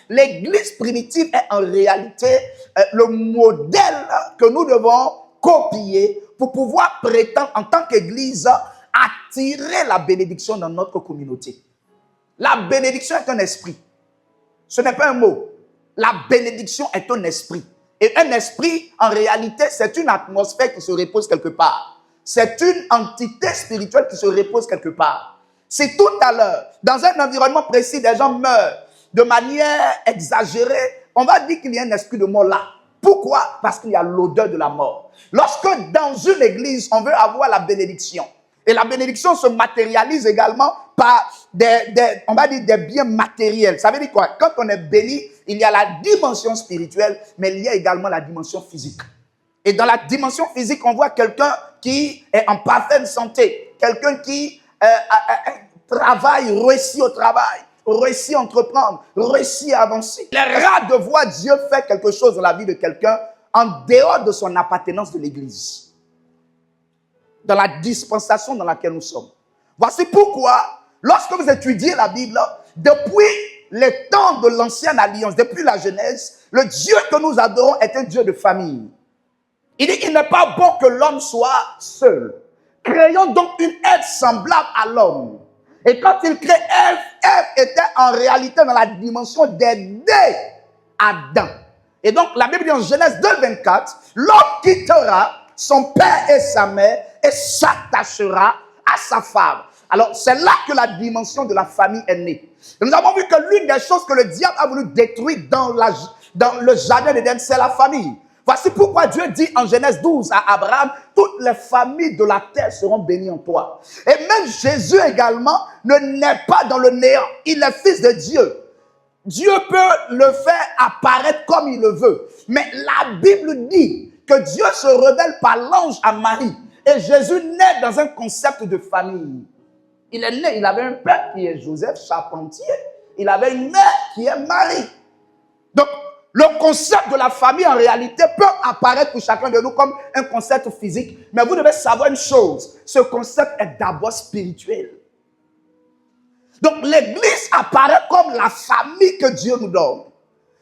l'église primitive est en réalité le modèle que nous devons copier pour pouvoir prétendre en tant qu'église attirer la bénédiction dans notre communauté. La bénédiction est un esprit. Ce n'est pas un mot. La bénédiction est un esprit. Et un esprit, en réalité, c'est une atmosphère qui se repose quelque part. C'est une entité spirituelle qui se repose quelque part. Si tout à l'heure, dans un environnement précis, des gens meurent de manière exagérée, on va dire qu'il y a un esprit de mort là. Pourquoi? Parce qu'il y a l'odeur de la mort. Lorsque dans une église, on veut avoir la bénédiction, et la bénédiction se matérialise également par on va dire des biens matériels. Ça veut dire quoi? Quand on est béni, il y a la dimension spirituelle, mais il y a également la dimension physique. Et dans la dimension physique, on voit quelqu'un qui est en parfaite santé, quelqu'un qui travaille, réussit au travail, réussit à entreprendre, réussit à avancer. Il est rare de voir Dieu faire quelque chose dans la vie de quelqu'un en dehors de son appartenance de l'église. Dans la dispensation dans laquelle nous sommes. Voici pourquoi, lorsque vous étudiez la Bible, depuis les temps de l'ancienne alliance, depuis la Genèse, le Dieu que nous adorons est un Dieu de famille. Il dit qu'il n'est pas bon que l'homme soit seul. Créons donc une Ève semblable à l'homme. Et quand il crée Ève, Ève était en réalité dans la dimension d'aider Adam. Et donc la Bible dit en Genèse 2,24, l'homme quittera son père et sa mère et s'attachera à sa femme. Alors, c'est là que la dimension de la famille est née. Et nous avons vu que l'une des choses que le diable a voulu détruire dans le jardin d'Éden, c'est la famille. Voici pourquoi Dieu dit en Genèse 12 à Abraham, toutes les familles de la terre seront bénies en toi. Et même Jésus également ne naît pas dans le néant. Il est fils de Dieu. Dieu peut le faire apparaître comme il le veut. Mais la Bible dit que Dieu se révèle par l'ange à Marie. Et Jésus naît dans un concept de famille. Il est né, il avait un père qui est Joseph Charpentier. Il avait une mère qui est Marie. Donc, le concept de la famille, en réalité, peut apparaître pour chacun de nous comme un concept physique. Mais vous devez savoir une chose. Ce concept est d'abord spirituel. Donc, l'Église apparaît comme la famille que Dieu nous donne.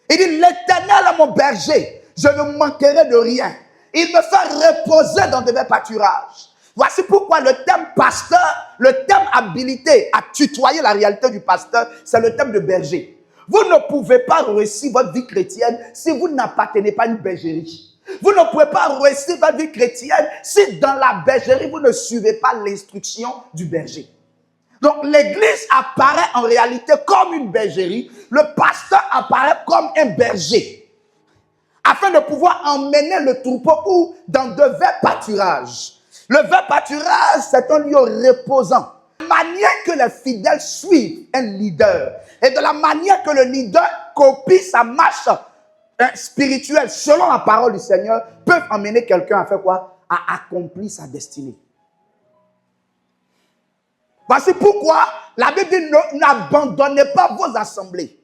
Il dit, l'Éternel est mon berger. Je ne manquerai de rien. Il me fait reposer dans de verts pâturages. Voici pourquoi le thème pasteur, le thème habilité à tutoyer la réalité du pasteur, c'est le thème de berger. Vous ne pouvez pas réussir votre vie chrétienne si vous n'appartenez pas à une bergerie. Vous ne pouvez pas réussir votre vie chrétienne si dans la bergerie, vous ne suivez pas l'instruction du berger. Donc l'église apparaît en réalité comme une bergerie. Le pasteur apparaît comme un berger. Afin de pouvoir emmener le troupeau ou dans de verts pâturages. Le vert pâturage, c'est un lieu reposant. La manière que les fidèles suivent un leader et de la manière que le leader copie sa marche spirituelle selon la parole du Seigneur peuvent emmener quelqu'un à faire quoi? À accomplir sa destinée. Voici pourquoi la Bible dit n'abandonnez pas vos assemblées.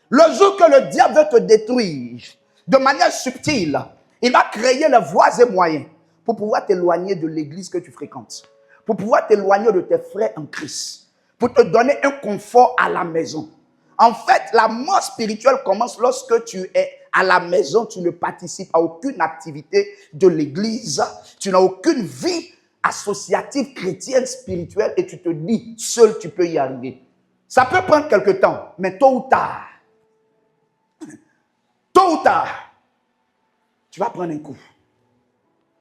Le jour que le diable veut te détruire de manière subtile, il va créer les voies et moyens pour pouvoir t'éloigner de l'église que tu fréquentes, pour pouvoir t'éloigner de tes frères en Christ, pour te donner un confort à la maison. En fait, la mort spirituelle commence lorsque tu es à la maison, tu ne participes à aucune activité de l'église, tu n'as aucune vie associative chrétienne spirituelle et tu te dis, seul tu peux y arriver. Ça peut prendre quelque temps, mais tôt ou tard, tu vas prendre un coup.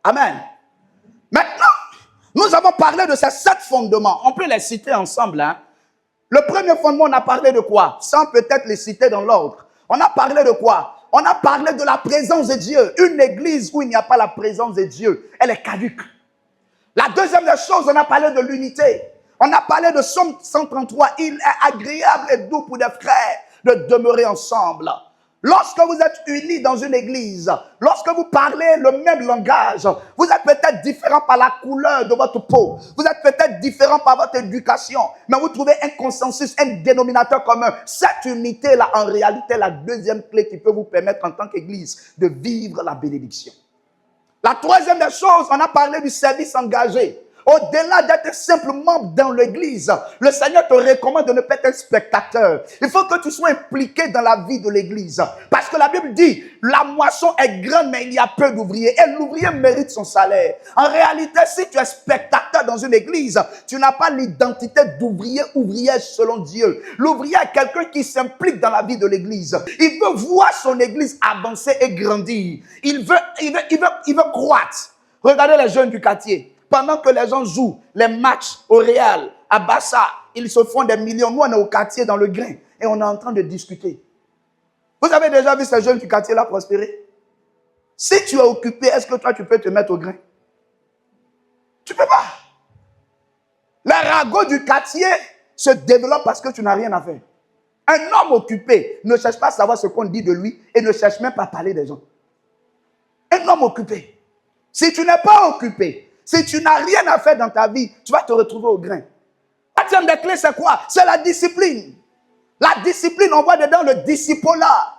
Amen. Maintenant, nous avons parlé de ces 7 fondements. On peut les citer ensemble. Le premier fondement, on a parlé de quoi? Sans peut-être les citer dans l'ordre. On a parlé de quoi? On a parlé de la présence de Dieu. Une église où il n'y a pas la présence de Dieu, elle est caduque. La deuxième des choses, on a parlé de l'unité. On a parlé de Psaume 133. Il est agréable et doux pour des frères de demeurer ensemble. Lorsque vous êtes unis dans une église, lorsque vous parlez le même langage, vous êtes peut-être différents par la couleur de votre peau, vous êtes peut-être différents par votre éducation, mais vous trouvez un consensus, un dénominateur commun. Cette unité-là, en réalité, est la deuxième clé qui peut vous permettre en tant qu'église de vivre la bénédiction. La troisième des choses, on a parlé du service engagé. Au-delà d'être simple membre dans l'église, le Seigneur te recommande de ne pas être un spectateur. Il faut que tu sois impliqué dans la vie de l'église. Parce que la Bible dit, la moisson est grande, mais il y a peu d'ouvriers. Et l'ouvrier mérite son salaire. En réalité, si tu es spectateur dans une église, tu n'as pas l'identité d'ouvrier, ouvrière selon Dieu. L'ouvrier est quelqu'un qui s'implique dans la vie de l'église. Il veut voir son église avancer et grandir. Il veut croître. Regardez les jeunes du quartier. Pendant que les gens jouent les matchs au Real, à Bassa, ils se font des millions. Nous, on est au quartier dans le grain et on est en train de discuter. Vous avez déjà vu ces jeunes du quartier-là prospérer? Si tu es occupé, est-ce que toi, tu peux te mettre au grain? Tu ne peux pas. Les ragots du quartier se développent parce que tu n'as rien à faire. Un homme occupé ne cherche pas à savoir ce qu'on dit de lui et ne cherche même pas à parler des gens. Un homme occupé. Si tu n'es pas occupé, si tu n'as rien à faire dans ta vie, tu vas te retrouver au grain. La troisième des clés, c'est quoi? C'est la discipline. La discipline, on voit dedans le discipolat.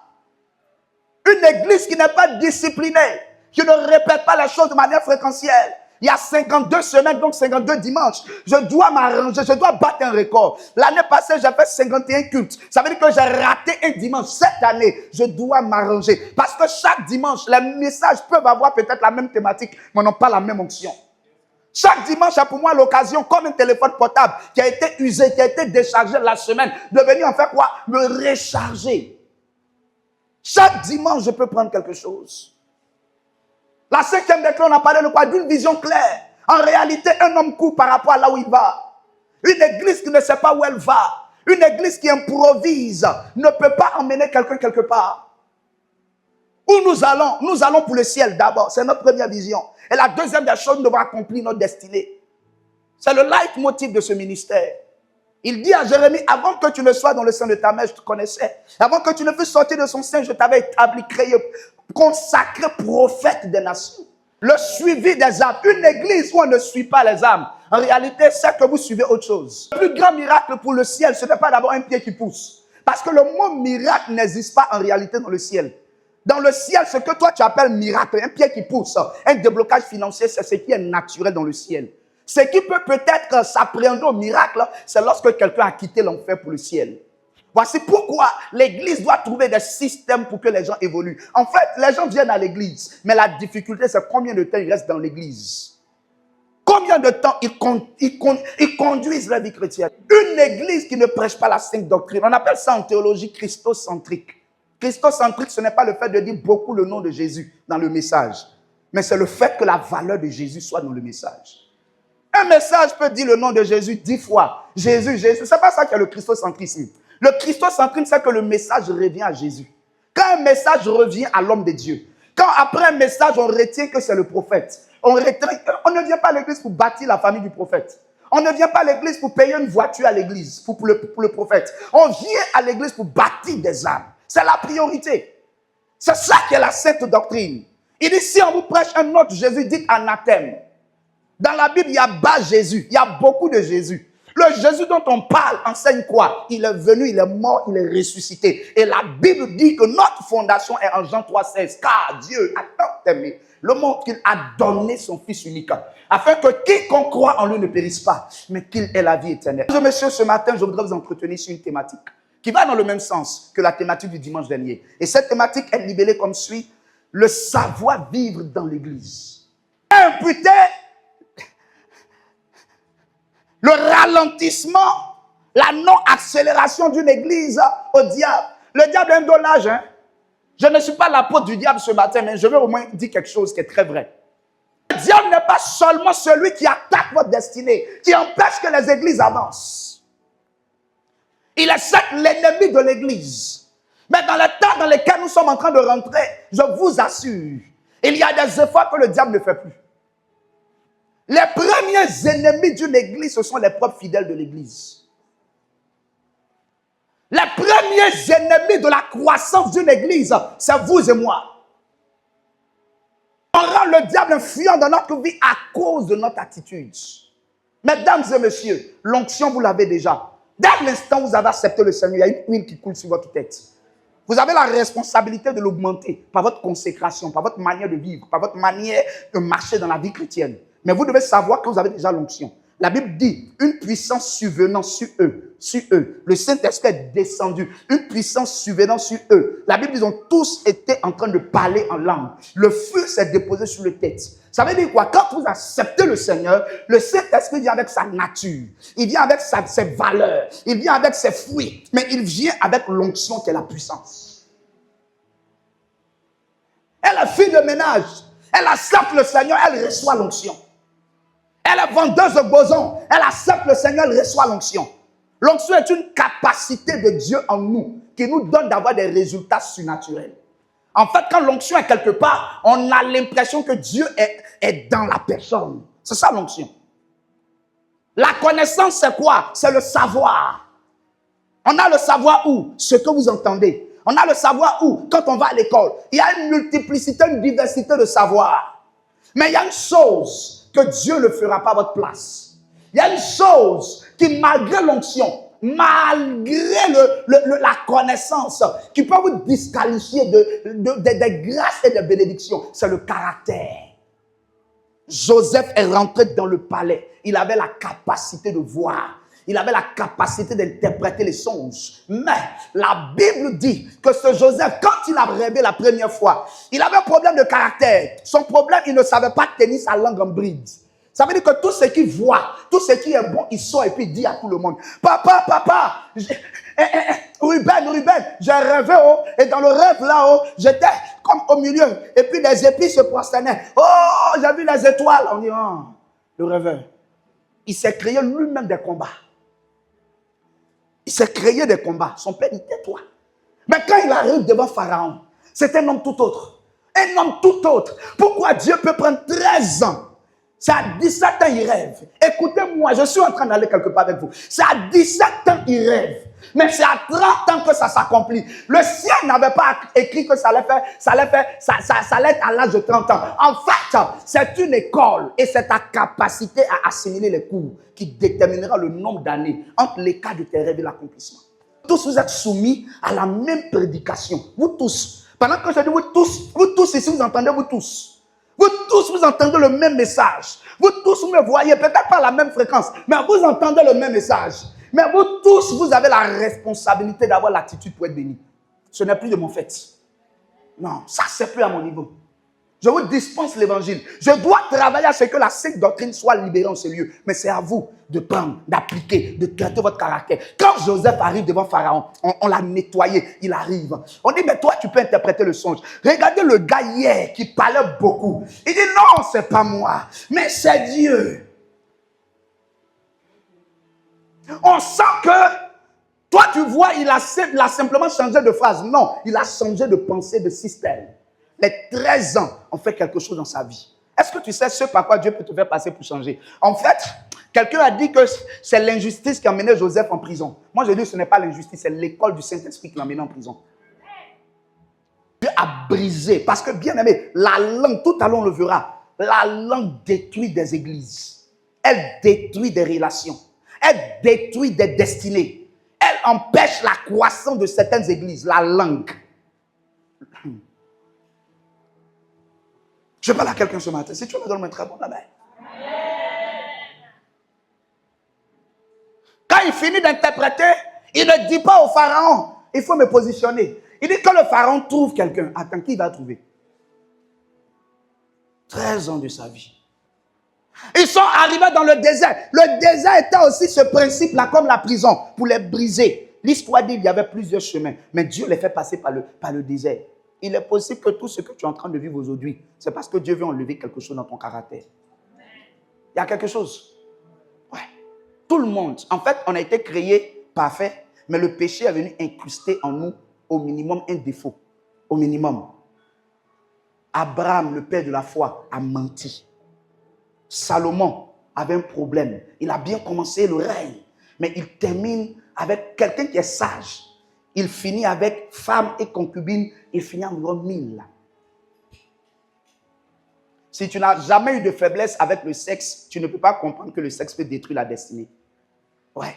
Une église qui n'est pas disciplinée, qui ne répète pas les choses de manière fréquentielle. Il y a 52 semaines, donc 52 dimanches. Je dois m'arranger, je dois battre un record. L'année passée, j'ai fait 51 cultes. Ça veut dire que j'ai raté un dimanche. Cette année, je dois m'arranger. Parce que chaque dimanche, les messages peuvent avoir peut-être la même thématique, mais n'ont pas la même onction. Chaque dimanche est pour moi l'occasion, comme un téléphone portable qui a été usé, qui a été déchargé la semaine, de venir en faire quoi? Me recharger. Chaque dimanche, je peux prendre quelque chose. La cinquième des clés, on a parlé de quoi? D'une vision claire. En réalité, un homme court par rapport à là où il va. Une église qui ne sait pas où elle va, une église qui improvise, ne peut pas emmener quelqu'un quelque part. Où nous allons pour le ciel d'abord. C'est notre première vision. Et la deuxième des choses, nous devons accomplir notre destinée. C'est le leitmotiv de ce ministère. Il dit à Jérémie, avant que tu ne sois dans le sein de ta mère, je te connaissais. Avant que tu ne fusses sortir de son sein, je t'avais établi, créé, consacré prophète des nations. Le suivi des âmes. Une église où on ne suit pas les âmes. En réalité, c'est que vous suivez autre chose. Le plus grand miracle pour le ciel, ce n'est pas d'abord un pied qui pousse. Parce que le mot miracle n'existe pas en réalité dans le ciel. Dans le ciel, ce que toi tu appelles miracle, un pied qui pousse, un déblocage financier, c'est ce qui est naturel dans le ciel. Ce qui peut peut-être s'appréhender au miracle, c'est lorsque quelqu'un a quitté l'enfer pour le ciel. Voici pourquoi l'église doit trouver des systèmes pour que les gens évoluent. En fait, les gens viennent à l'église, mais la difficulté, c'est combien de temps ils restent dans l'église. Combien de temps ils conduisent la vie chrétienne. Une église qui ne prêche pas la sainte doctrine, on appelle ça en théologie christocentrique. Christocentrique, ce n'est pas le fait de dire beaucoup le nom de Jésus dans le message, mais c'est le fait que la valeur de Jésus soit dans le message. Un message peut dire le nom de Jésus 10 fois. Jésus, Jésus. C'est pas ça qu'est le christocentrisme. Le christocentrisme, c'est que le message revient à Jésus. Quand un message revient à l'homme de Dieu, quand après un message, on retient que c'est le prophète, on ne vient pas à l'église pour bâtir la famille du prophète. On ne vient pas à l'église pour payer une voiture à l'église, pour le prophète. On vient à l'église pour bâtir des âmes. C'est la priorité. C'est ça qui est la sainte doctrine. Il dit, si on vous prêche un autre Jésus, dites anathème. Dans la Bible, il y a bas Jésus. Il y a beaucoup de Jésus. Le Jésus dont on parle enseigne quoi? Il est venu, il est mort, il est ressuscité. Et la Bible dit que notre fondation est en Jean 3,16. Car Dieu a tant aimé le monde qu'il a donné son Fils unique, afin que quiconque croit en lui ne périsse pas, mais qu'il ait la vie éternelle. Mesdames et messieurs, ce matin, je voudrais vous entretenir sur une thématique qui va dans le même sens que la thématique du dimanche dernier. Et cette thématique est libellée comme suit: le savoir-vivre dans l'église. Imputer le ralentissement, la non-accélération d'une église au diable. Le diable est un donnage. Je ne suis pas l'apôtre du diable ce matin, mais je vais au moins dire quelque chose qui est très vrai. Le diable n'est pas seulement celui qui attaque votre destinée, qui empêche que les églises avancent. Il est certes l'ennemi de l'église. Mais dans le temps dans lequel nous sommes en train de rentrer, je vous assure, il y a des efforts que le diable ne fait plus. Les premiers ennemis d'une église, ce sont les propres fidèles de l'église. Les premiers ennemis de la croissance d'une église, c'est vous et moi. On rend le diable influent dans notre vie à cause de notre attitude. Mesdames et messieurs, l'onction, vous l'avez déjà. Dès l'instant où vous avez accepté le Seigneur, il y a une huile qui coule sur votre tête. Vous avez la responsabilité de l'augmenter par votre consécration, par votre manière de vivre, par votre manière de marcher dans la vie chrétienne. Mais vous devez savoir que vous avez déjà l'onction. La Bible dit, une puissance survenant sur eux. Le Saint-Esprit est descendu. Une puissance survenant sur eux. La Bible dit, ils ont tous été en train de parler en langue. Le feu s'est déposé sur les têtes. Ça veut dire quoi? Quand vous acceptez le Seigneur, le Saint-Esprit vient avec sa nature. Il vient avec ses valeurs. Il vient avec ses fruits. Mais il vient avec l'onction qui est la puissance. Elle est fille de ménage. Elle accepte le Seigneur, elle reçoit l'onction. Elle est vendeuse de boson. Elle accepte le Seigneur, elle reçoit l'onction. L'onction est une capacité de Dieu en nous qui nous donne d'avoir des résultats surnaturels. En fait, quand l'onction est quelque part, on a l'impression que Dieu est dans la personne. C'est ça l'onction. La connaissance, c'est quoi? C'est le savoir. On a le savoir où? Ce que vous entendez. On a le savoir où? Quand on va à l'école. Il y a une multiplicité, une diversité de savoir. Mais il y a une chose que Dieu ne fera pas à votre place. Il y a une chose qui, malgré l'onction, malgré la connaissance, qui peut vous disqualifier des grâces et des bénédictions, c'est le caractère. Joseph est rentré dans le palais. Il avait la capacité de voir. Il avait la capacité d'interpréter les songes. Mais la Bible dit que ce Joseph, quand il a rêvé la première fois, il avait un problème de caractère. Son problème, il ne savait pas tenir sa langue en bride. Ça veut dire que tout ce qu'il voit, tout ce qui est bon, il sort et puis il dit à tout le monde, papa, Ruben, j'ai rêvé, et dans le rêve là-haut, j'étais comme au milieu, et puis les épis se prosternaient. Oh, j'ai vu les étoiles. On dit, oh, le rêveur. Il s'est créé lui-même des combats. Il s'est créé des combats. Son père dit, tais-toi. Mais quand il arrive devant Pharaon, c'est un homme tout autre. Un homme tout autre. Pourquoi Dieu peut prendre 13 ans? C'est à 17 ans il rêve. Écoutez-moi, je suis en train d'aller quelque part avec vous. C'est à 17 ans il rêve. Mais c'est à 30 ans que ça s'accomplit. Le ciel n'avait pas écrit que ça allait être à l'âge de 30 ans. En fait, c'est une école et c'est ta capacité à assimiler les cours qui déterminera le nombre d'années entre l'écart de tes rêves et l'accomplissement. Tous vous êtes soumis à la même prédication. Vous tous. Pendant que je dis vous tous ici, vous entendez vous tous. Vous tous, vous entendez le même message. Vous tous, vous me voyez, peut-être pas à la même fréquence, mais vous entendez le même message. Mais vous tous, vous avez la responsabilité d'avoir l'attitude pour être béni. Ce n'est plus de mon fait. Non, ça, c'est plus à mon niveau. Je vous dispense l'évangile. Je dois travailler à ce que la sainte doctrine soit libérée en ce lieu. Mais c'est à vous de prendre, d'appliquer, de traiter votre caractère. Quand Joseph arrive devant Pharaon, on l'a nettoyé, il arrive. On dit, mais toi, tu peux interpréter le songe. Regardez le gars hier qui parlait beaucoup. Il dit, non, c'est pas moi, mais c'est Dieu. On sent que, toi, tu vois, il a simplement changé de phrase. Non, il a changé de pensée, de système. Les 13 ans ont fait quelque chose dans sa vie. Est-ce que tu sais ce par quoi Dieu peut te faire passer pour changer? En fait, quelqu'un a dit que c'est l'injustice qui a mené Joseph en prison. Moi, je dis que ce n'est pas l'injustice, c'est l'école du Saint-Esprit qui l'a mené en prison. Dieu a brisé. Parce que, bien aimé, la langue, tout à l'heure on le verra, la langue détruit des églises. Elle détruit des relations. Elle détruit des destinées. Elle empêche la croissance de certaines églises. La langue. Je parle à quelqu'un ce matin. Si tu me donnes un très bon amen. Quand il finit d'interpréter, il ne dit pas au pharaon, il faut me positionner. Il dit que le pharaon trouve quelqu'un. Attends, qui va trouver? 13 ans de sa vie. Ils sont arrivés dans le désert. Le désert était aussi ce principe-là comme la prison, pour les briser. L'histoire dit qu'il y avait plusieurs chemins, mais Dieu les fait passer par le désert. Il est possible que tout ce que tu es en train de vivre aujourd'hui, c'est parce que Dieu veut enlever quelque chose dans ton caractère. Il y a quelque chose. Ouais. Tout le monde. En fait, on a été créé parfait, mais le péché est venu incruster en nous au minimum un défaut. Au minimum. Abraham, le père de la foi, a menti. Salomon avait un problème. Il a bien commencé le règne, mais il termine avec quelqu'un qui est sage. Il finit avec femme et concubine, il finit environ 1000. Si tu n'as jamais eu de faiblesse avec le sexe, tu ne peux pas comprendre que le sexe peut détruire la destinée. Ouais.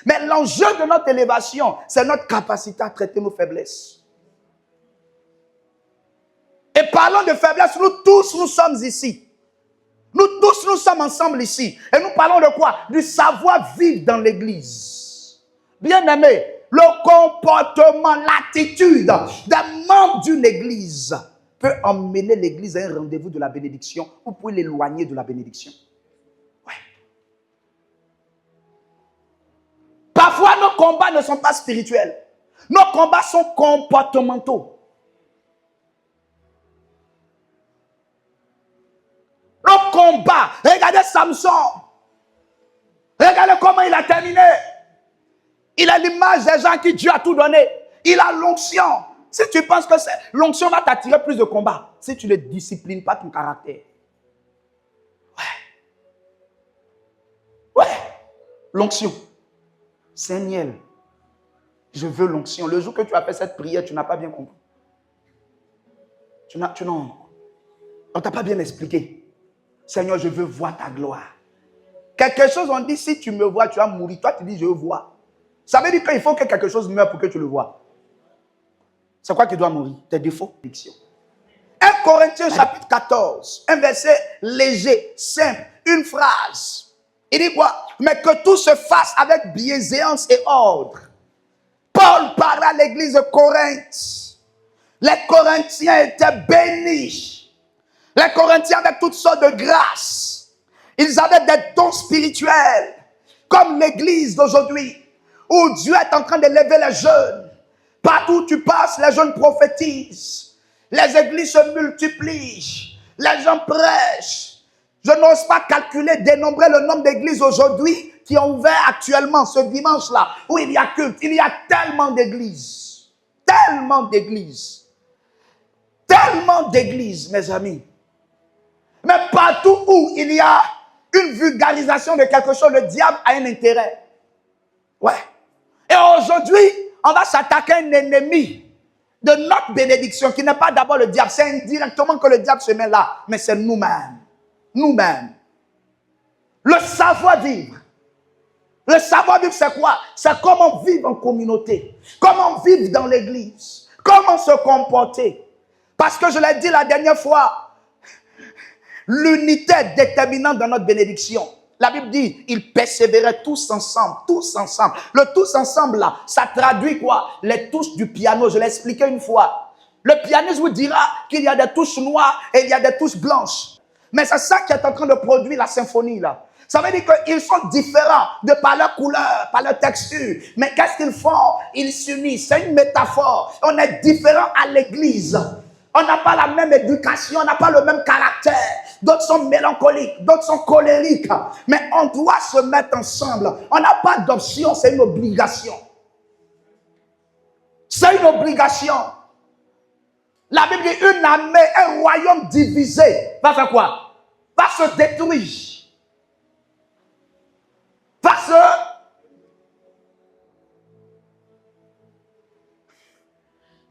Mais l'enjeu de notre élévation, c'est notre capacité à traiter nos faiblesses. Et parlant de faiblesse, nous tous, nous sommes ici. Nous tous, nous sommes ensemble ici. Et nous parlons de quoi? Du savoir-vivre dans l'église. Bien-aimé, le comportement, l'attitude des membres d'une église peut emmener l'église à un rendez-vous de la bénédiction ou peut l'éloigner de la bénédiction. Ouais. Parfois, nos combats ne sont pas spirituels. Nos combats sont comportementaux. Nos combats, regardez Samson. Regardez comment il a terminé. Il a l'image des gens qui Dieu a tout donné. Il a l'onction. Si tu penses que l'onction va t'attirer plus de combats, si tu ne disciplines pas ton caractère. Ouais. L'onction. C'est un miel. Je veux l'onction. Le jour que tu as fait cette prière, tu n'as pas bien compris. On ne t'a pas bien expliqué. Seigneur, je veux voir ta gloire. Quelque chose, on dit, si tu me vois, tu vas mourir. Toi, tu dis, je veux voir. Ça veut dire qu'il faut que quelque chose meure pour que tu le vois. C'est quoi qui doit mourir? Tes défauts. 1 Corinthiens chapitre 14, un verset léger, simple, une phrase. Il dit quoi? Mais que tout se fasse avec bienséance et ordre. Paul parle à l'église de Corinthe. Les Corinthiens étaient bénis. Les Corinthiens avaient toutes sortes de grâces. Ils avaient des dons spirituels. Comme l'église d'aujourd'hui, où Dieu est en train d'élever les jeunes. Partout où tu passes, les jeunes prophétisent. Les églises se multiplient. Les gens prêchent. Je n'ose pas calculer, dénombrer le nombre d'églises aujourd'hui qui ont ouvert actuellement ce dimanche-là, où il y a culte. Il y a tellement d'églises. Tellement d'églises. Tellement d'églises, mes amis. Mais partout où il y a une vulgarisation de quelque chose, le diable a un intérêt. Ouais. Et aujourd'hui, on va s'attaquer à un ennemi de notre bénédiction, qui n'est pas d'abord le diable. C'est indirectement que le diable se met là. Mais c'est nous-mêmes. Nous-mêmes. Le savoir-vivre. Le savoir-vivre, c'est quoi? C'est comment vivre en communauté. Comment vivre dans l'église. Comment se comporter. Parce que je l'ai dit la dernière fois, l'unité est déterminante dans notre bénédiction. La Bible dit, ils persévéraient tous ensemble, tous ensemble. Le tous ensemble là, ça traduit quoi? Les touches du piano, je l'ai expliqué une fois. Le pianiste vous dira qu'il y a des touches noires et il y a des touches blanches. Mais c'est ça qui est en train de produire la symphonie là. Ça veut dire qu'ils sont différents de par leur couleur, par leur texture. Mais qu'est-ce qu'ils font? Ils s'unissent. C'est une métaphore. On est différents à l'église. On n'a pas la même éducation, on n'a pas le même caractère. D'autres sont mélancoliques, d'autres sont colériques. Mais on doit se mettre ensemble. On n'a pas d'option, c'est une obligation. C'est une obligation. La Bible dit une armée, un royaume divisé va faire quoi? Va se détruire. Va se...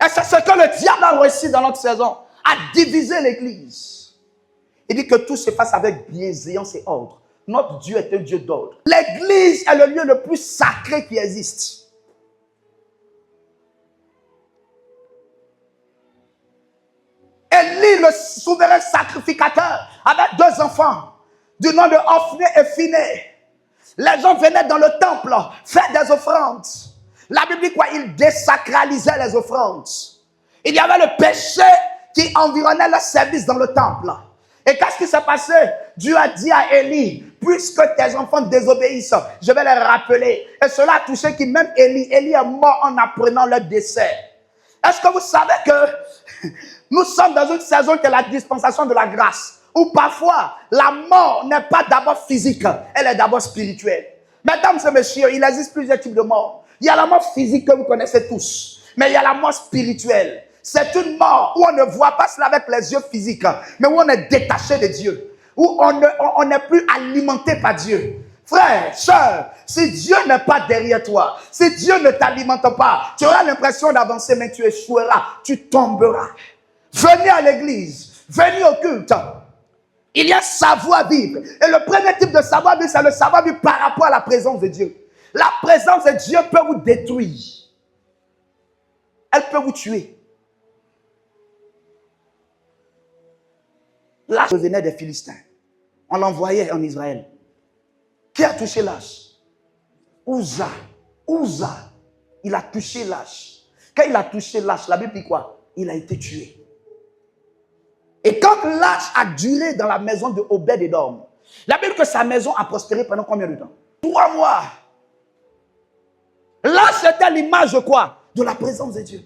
Et c'est ce que le diable a réussi dans notre saison, à diviser l'église. Il dit que tout se fasse avec bienséance et ordre. Notre Dieu est un Dieu d'ordre. L'église est le lieu le plus sacré qui existe. Élie, le souverain sacrificateur, avait 2 enfants, du nom de Ophné et Phiné. Les gens venaient dans le temple faire des offrandes. La Bible dit quoi? Il désacralisait les offrandes. Il y avait le péché qui environnait le service dans le temple. Et qu'est-ce qui s'est passé? Dieu a dit à Élie, puisque tes enfants désobéissent, je vais les rappeler. Et cela a touché qui même Élie est mort en apprenant leur décès. Est-ce que vous savez que nous sommes dans une saison qui est la dispensation de la grâce, où parfois la mort n'est pas d'abord physique, elle est d'abord spirituelle. Mesdames et messieurs, il existe plusieurs types de morts. Il y a la mort physique que vous connaissez tous, mais il y a la mort spirituelle. C'est une mort où on ne voit pas cela avec les yeux physiques, mais où on est détaché de Dieu, où on n'est plus alimenté par Dieu. Frère, soeur, si Dieu n'est pas derrière toi, si Dieu ne t'alimente pas, tu auras l'impression d'avancer, mais tu échoueras, tu tomberas. Venez à l'église, venez au culte. Il y a savoir-vivre. Et le premier type de savoir-vivre, c'est le savoir-vivre par rapport à la présence de Dieu. La présence de Dieu peut vous détruire. Elle peut vous tuer. Là, je venais des Philistins. On l'envoyait en Israël. Qui a touché l'âge? Uza. Il a touché l'âge. Quand il a touché l'âge, la Bible dit quoi? Il a été tué. Et quand l'âge a duré dans la maison de Obed-Édom, la Bible dit que sa maison a prospéré pendant combien de temps? 3 mois. L'âge c'était l'image de quoi? De la présence de Dieu.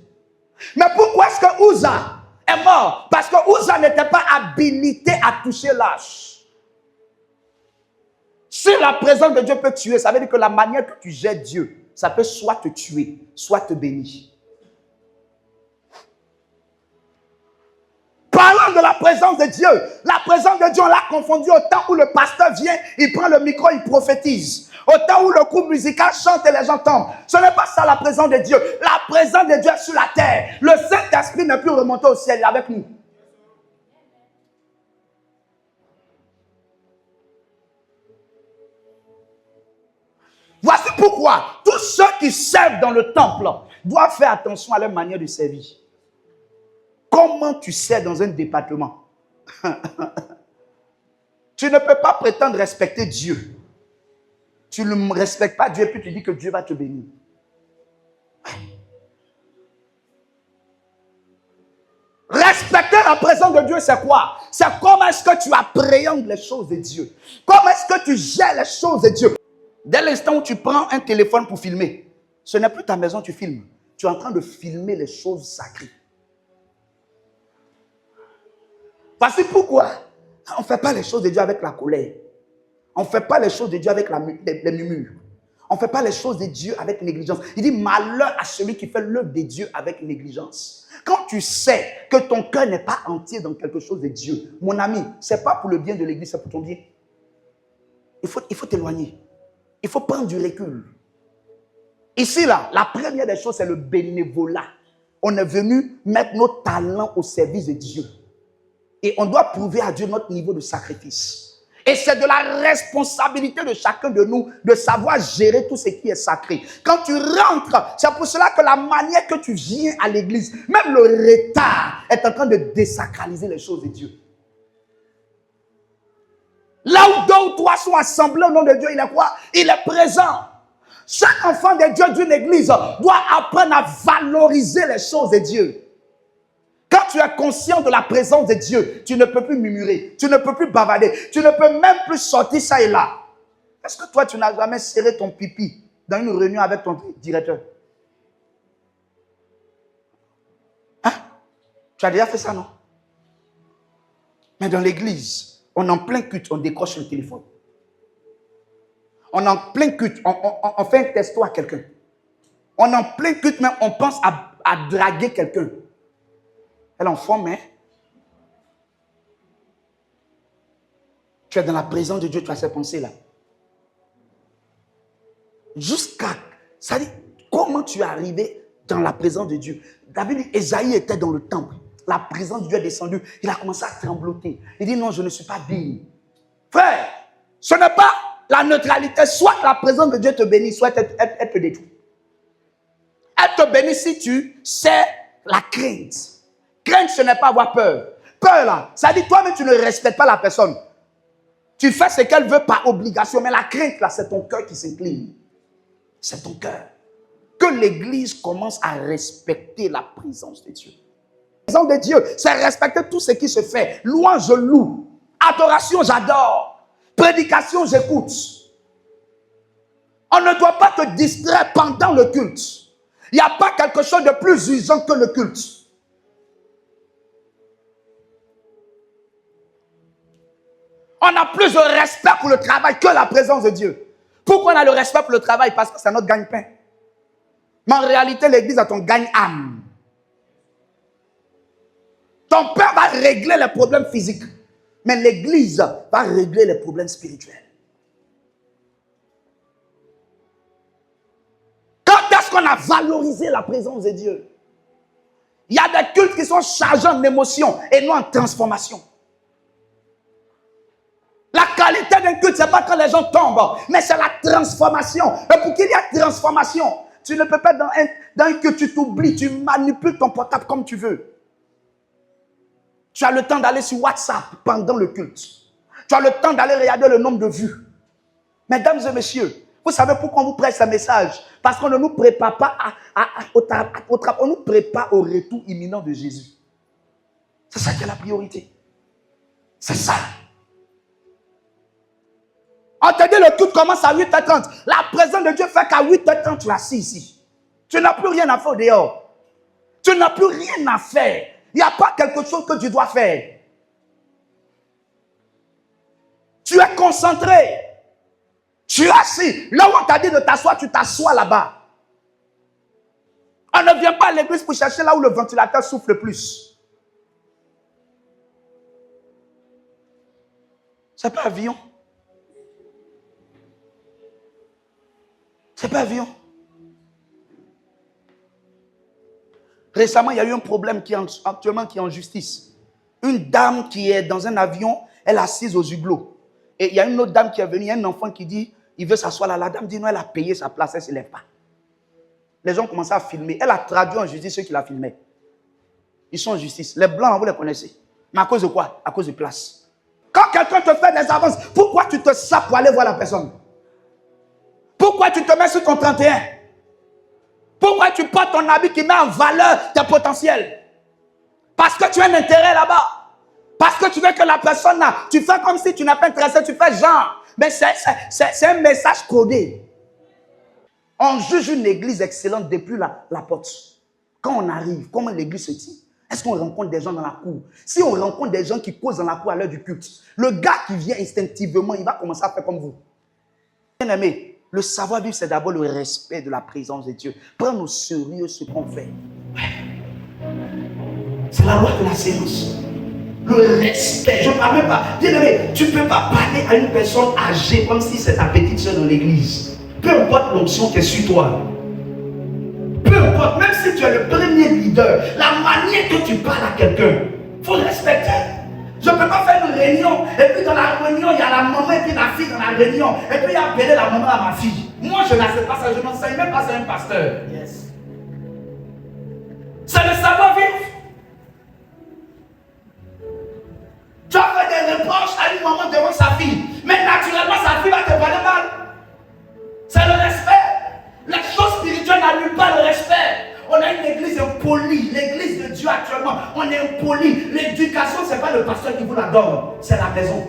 Mais pourquoi est-ce que Uza est mort? Parce que Uza n'était pas habilité à toucher l'âge. Si la présence de Dieu peut tuer, ça veut dire que la manière que tu gères Dieu, ça peut soit te tuer, soit te bénir. Parlant de la présence de Dieu, la présence de Dieu, on l'a confondu au temps où le pasteur vient, il prend le micro, il prophétise. Au temps où le groupe musical chante et les gens tombent. Ce n'est pas ça la présence de Dieu. La présence de Dieu est sur la terre. Le Saint-Esprit n'est plus remonté au ciel, il est avec nous. Voici pourquoi tous ceux qui servent dans le temple doivent faire attention à leur manière de servir. Comment tu sers dans un département? Tu ne peux pas prétendre respecter Dieu. Tu ne respectes pas Dieu et puis tu dis que Dieu va te bénir. Respecter la présence de Dieu, c'est quoi? C'est comment est-ce que tu appréhendes les choses de Dieu. Comment est-ce que tu gères les choses de Dieu. Dès l'instant où tu prends un téléphone pour filmer, ce n'est plus ta maison que tu filmes. Tu es en train de filmer les choses sacrées. Voici pourquoi on ne fait pas les choses de Dieu avec la colère. On ne fait pas les choses de Dieu avec les murmures. On ne fait pas les choses de Dieu avec négligence. Il dit malheur à celui qui fait l'œuvre de Dieu avec négligence. Quand tu sais que ton cœur n'est pas entier dans quelque chose de Dieu, mon ami, ce n'est pas pour le bien de l'église, c'est pour ton bien. Il faut t'éloigner. Il faut prendre du recul. Ici, là, la première des choses, c'est le bénévolat. On est venu mettre nos talents au service de Dieu. Et on doit prouver à Dieu notre niveau de sacrifice. Et c'est de la responsabilité de chacun de nous de savoir gérer tout ce qui est sacré. Quand tu rentres, c'est pour cela que la manière que tu viens à l'église, même le retard, est en train de désacraliser les choses de Dieu. Là où 2 ou 3 sont assemblés au nom de Dieu, il est quoi? Il est présent. Chaque enfant de Dieu d'une église doit apprendre à valoriser les choses de Dieu. Quand tu es conscient de la présence de Dieu, tu ne peux plus murmurer, tu ne peux plus bavarder, tu ne peux même plus sortir ça et là. Est-ce que toi, tu n'as jamais serré ton pipi dans une réunion avec ton directeur? Hein? Tu as déjà fait ça, non? Mais dans l'église, on est en plein culte, on décroche le téléphone. On est en plein culte, on fait un testo à quelqu'un. On est en plein culte, mais on pense à draguer quelqu'un. Elle est en forme, hein? Tu es dans la présence de Dieu, tu as ces pensées-là. Ça dit, comment tu es arrivé dans la présence de Dieu? David dit, Esaïe était dans le temple. La présence de Dieu est descendue. Il a commencé à trembloter. Il dit, non, je ne suis pas digne. Frère, ce n'est pas la neutralité. Soit la présence de Dieu te bénit, soit elle te détruit. Elle te bénit si tu sais la crainte. Crainte, ce n'est pas avoir peur. Peur, là, ça dit toi-même, tu ne respectes pas la personne. Tu fais ce qu'elle veut par obligation. Mais la crainte, là, c'est ton cœur qui s'incline. C'est ton cœur. Que l'église commence à respecter la présence de Dieu. La présence de Dieu, c'est respecter tout ce qui se fait. Louange, je loue. Adoration, j'adore. Prédication, j'écoute. On ne doit pas te distraire pendant le culte. Il n'y a pas quelque chose de plus usant que le culte. On a plus de respect pour le travail que la présence de Dieu. Pourquoi on a le respect pour le travail? Parce que c'est notre gagne-pain. Mais en réalité, l'église est ton gagne-âme. Ton père va régler les problèmes physiques. Mais l'église va régler les problèmes spirituels. Quand est-ce qu'on a valorisé la présence de Dieu? Il y a des cultes qui sont chargés en émotion et non en transformation. La qualité d'un culte, ce n'est pas quand les gens tombent, mais c'est la transformation. Et pour qu'il y ait transformation, tu ne peux pas dans un culte, tu t'oublies, tu manipules ton portable comme tu veux. Tu as le temps d'aller sur WhatsApp pendant le culte. Tu as le temps d'aller regarder le nombre de vues. Mesdames et messieurs, vous savez pourquoi on vous prête ce message? Parce qu'on ne nous prépare pas on nous prépare au retour imminent de Jésus. C'est ça qui est la priorité. C'est ça. On te dit le tout commence à 8h30. La présence de Dieu fait qu'à 8h30, tu es assis ici. Tu n'as plus rien à faire dehors. Tu n'as plus rien à faire. Il n'y a pas quelque chose que tu dois faire. Tu es concentré. Tu es assis. Là où on t'a dit de t'asseoir, tu t'assois là-bas. On ne vient pas à l'église pour chercher là où le ventilateur souffle le plus. C'est pas avion. C'est pas avion. Récemment, il y a eu un problème actuellement qui est en justice. Une dame qui est dans un avion, elle est assise aux hublots. Et il y a une autre dame qui est venue, il y a un enfant qui dit, il veut s'asseoir là. La dame dit non, elle a payé sa place, elle ne se lève pas. Les gens ont commencé à filmer. Elle a traduit en justice ceux qui la filmaient. Ils sont en justice. Les blancs, vous les connaissez. Mais à cause de quoi? À cause de place. Quand quelqu'un te fait des avances, pourquoi tu te sapes pour aller voir la personne? Pourquoi tu te mets sur ton 31? Pourquoi tu portes ton habit qui met en valeur tes potentiels? Parce que tu as un intérêt là-bas. Parce que tu veux que la personne là, tu fais comme si tu n'as pas intéressé, tu fais genre. Mais c'est un message codé. On juge une église excellente depuis la porte. Quand on arrive, comment l'église se tient? Est-ce qu'on rencontre des gens dans la cour? Si on rencontre des gens qui causent dans la cour à l'heure du culte, le gars qui vient instinctivement, il va commencer à faire comme vous. Bien aimé, le savoir-vivre, c'est d'abord le respect de la présence de Dieu. Prendre au sérieux ce qu'on fait. C'est la loi de la séance. Le respect. Je ne parle même pas. Bien aimé, tu ne peux pas parler à une personne âgée comme si c'est ta petite soeur dans l'église. Peu importe l'onction qui est sur toi. Peu importe, même si tu es le premier leader, la manière que tu parles à quelqu'un, il faut le respecter. Je ne peux pas faire une réunion, et puis dans la réunion, il y a la maman et puis la fille dans la réunion, et puis il y a appelé la maman à ma fille. Moi, je n'accepte pas ça, je n'enseigne même pas ça à un pasteur. Yes. C'est le savoir-vivre. Tu as fait des reproches à une maman devant sa fille, mais naturellement, sa fille va te parler mal. C'est le respect. La chose spirituelle n'annule pas le respect. On a une église impolie. L'église de Dieu actuellement, on est impoli. L'éducation, ce n'est pas le pasteur qui vous la donne, c'est la maison.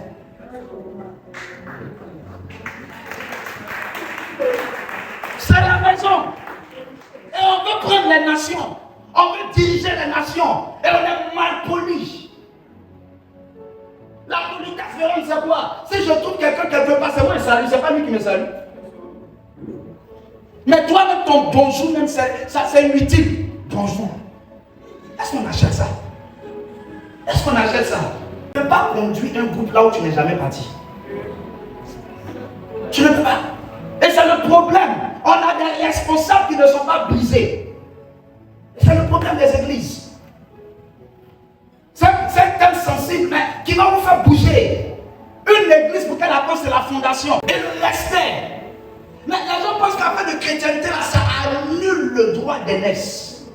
C'est la maison. Et on veut prendre les nations. On veut diriger les nations. Et on est mal poli. La politesse, c'est quoi? Si je trouve quelqu'un qui ne veut pas, c'est moi qui salue, c'est pas lui qui me salue. Mais toi-même, ton bonjour, même, ça c'est inutile. Bonjour. Est-ce qu'on achète ça? Est-ce qu'on achète ça? Tu ne peux pas conduire un groupe là où tu n'es jamais parti. Tu ne peux pas. Et c'est le problème. On a des responsables qui ne sont pas brisés. C'est le problème des églises. C'est un thème sensible, mais qui va vous faire bouger. Une église, pour qu'elle avance, c'est la fondation. Et le respect. Mais les gens pensent qu'en fait de chrétienté, là, ça annule le droit d'aînesse.